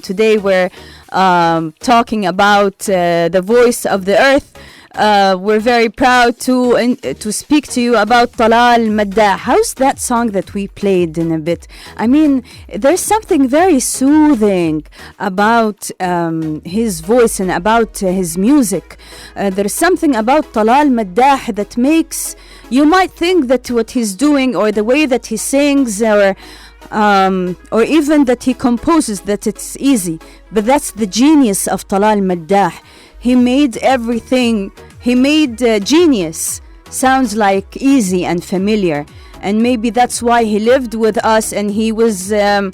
Today we're talking about the voice of the earth. We're very proud to speak to you about Talal Maddah. How's that song that we played in a bit? I mean, there's something very soothing about his voice and about his music. There's something about Talal Maddah that makes you might think that what he's doing or the way that he sings or even that he composes, that it's easy. But that's the genius of Talal Maddah. He made everything, he made genius sounds like easy and familiar. And maybe that's why he lived with us and he was the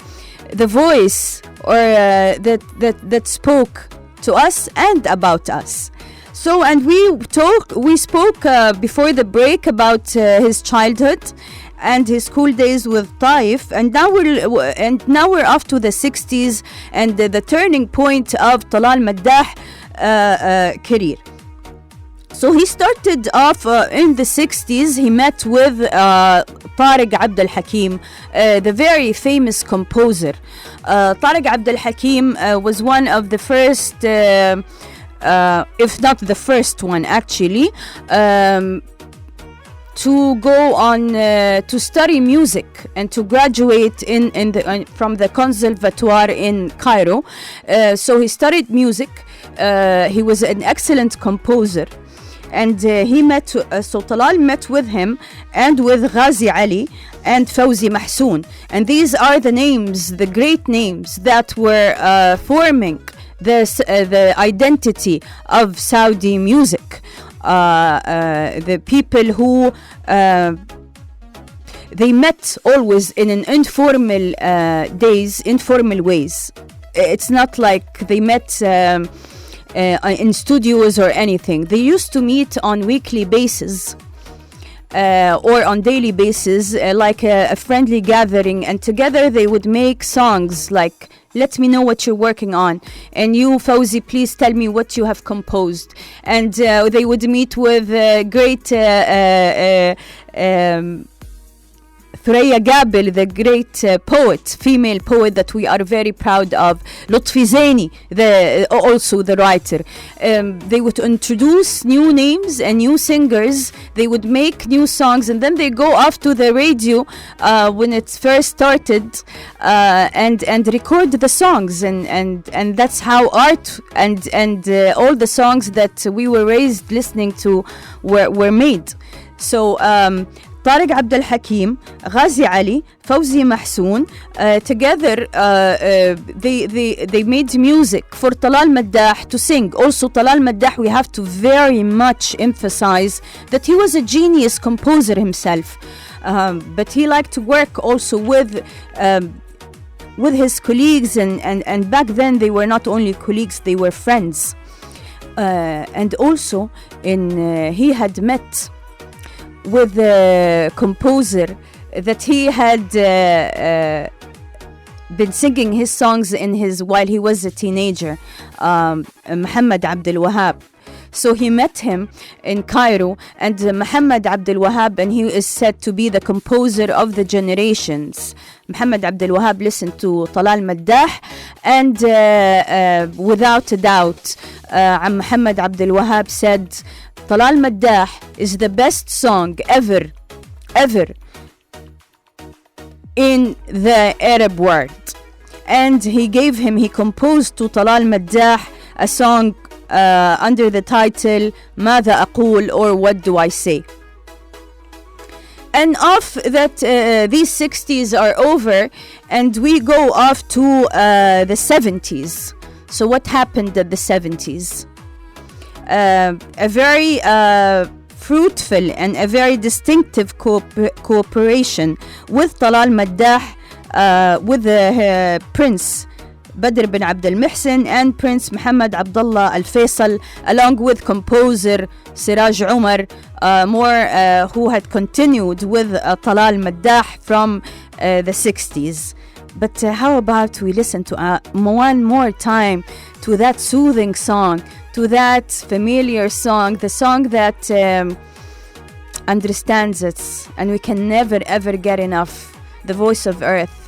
voice or that spoke to us and about us. So, and we spoke before the break about his childhood and his school days with Taif, and now we're off to the 60s and the turning point of Talal Maddah career. So he started off in the 60s. He met with Tariq Abdul Hakim, the very famous composer. Tariq Abdul Hakim was one of the first, if not the first one actually, to go on to study music and to graduate from the conservatoire in Cairo. So he studied music. He was an excellent composer. And so Talal met with him and with Ghazi Ali and Fawzi Mahsoon. And these are the names, the great names that were forming the identity of Saudi music. The people who they met always in an informal informal ways. It's not like they met in studios or anything. They used to meet on weekly basis or on daily basis, like a friendly gathering, and together they would make songs like "Let me know what you're working on," and "You, Fawzi, please tell me what you have composed." And they would meet with great Thuraya Gabil, the great poet, female poet that we are very proud of. Lutfi Zaini, also the writer. They would introduce new names and new singers. They would make new songs, and then they go off to the radio when it first started and record the songs. And that's how art and all the songs that we were raised listening to were made. So Tariq Abdul Hakim, Ghazi Ali, Fawzi Mahsoon, together they made music for Talal Maddah to sing. Also, Talal Maddah, we have to very much emphasize that he was a genius composer himself, but he liked to work also with his colleagues, and back then they were not only colleagues, they were friends. And also he had met with the composer that he had been singing his songs while he was a teenager, Muhammad Abdul Wahab. So he met him in Cairo, and Muhammad Abdul Wahab, and he is said to be the composer of the generations. Muhammad Abdul Wahab listened to Talal Maddah, and without a doubt, Muhammad Abdul Wahab said, Talal Maddah is the best song ever in the Arab world. And he composed to Talal Maddah a song under the title ماذا أقول, or What Do I Say? And off that, these 60s are over, and we go off to the 70s. So what happened at the 70s? A very fruitful and a very distinctive cooperation with Talal Maddah, with Prince Badr bin Abdul Muhsin and Prince Muhammad Abdullah Al Faisal, along with composer Siraj Umar, who had continued with Talal Maddah from the 60s. But how about we listen to one more time to that soothing song, to that familiar song, the song that understands us, and we can never ever get enough, the voice of earth.